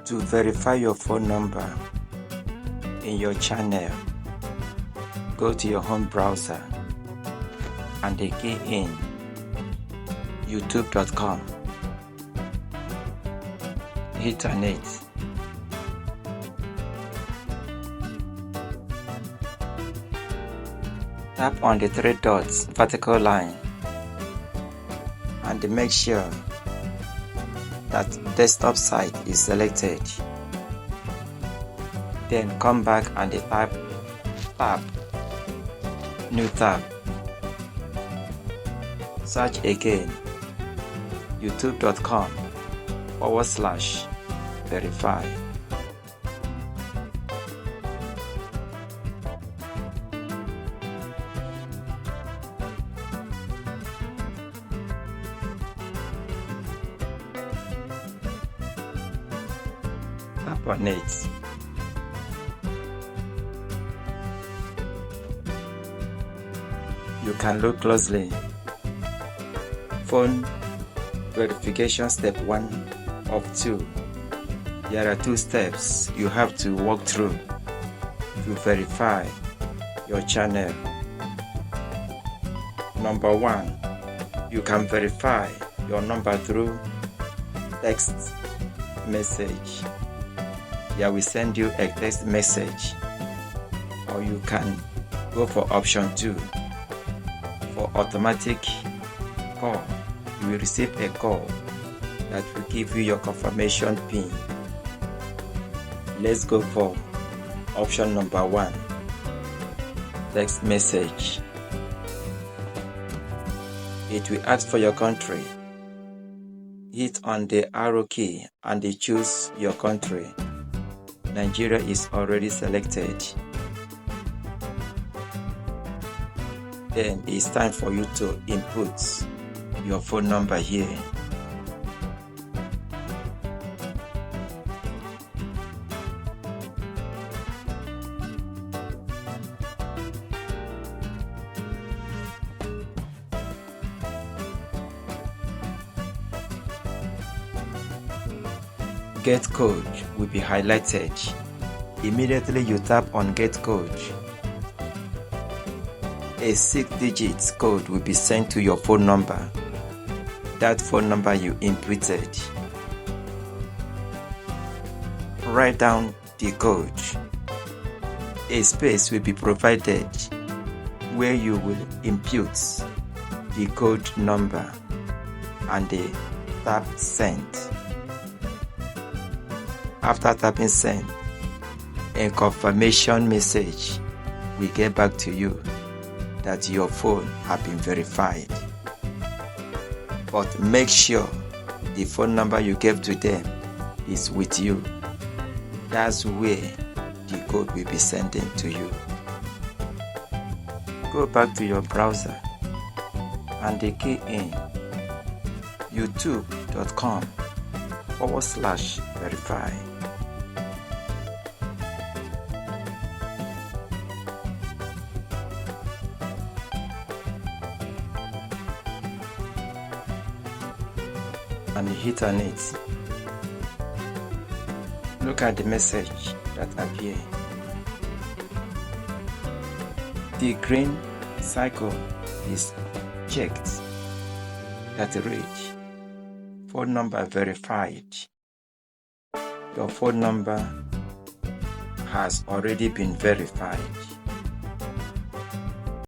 To verify your phone number in your channel, go to your home browser and key in youtube.com. Hit on it. Tap on the 3 dots vertical line and make sure that desktop site is selected. Then come back and type tab, new tab. Search again youtube.com/verify. Tap on it. You can look closely. Phone verification step 1 of 2. There are 2 steps you have to walk through to verify your channel. Number 1, you can verify your number through text message. Here we send you a text message, or you can go for option 2. For automatic call, you will receive a call that will give you your confirmation PIN. Let's go for option number 1, text message. It will ask for your country. Hit on the arrow key and choose your country. Nigeria is already selected. Then it's time for you to input your phone number here. Get code will be highlighted. Immediately you tap on get code. A 6-digit code will be sent to your phone number. That phone number you inputted. Write down the code. A space will be provided where you will input the code number and tap send. After tapping send, a confirmation message will get back to you that your phone has been verified. But make sure the phone number you gave to them is with you. That's where the code will be sending to you. Go back to your browser and key in youtube.com/verify. And hit on it. Look at the message that appears. The green circle is checked. That reads phone number verified. Your phone number has already been verified.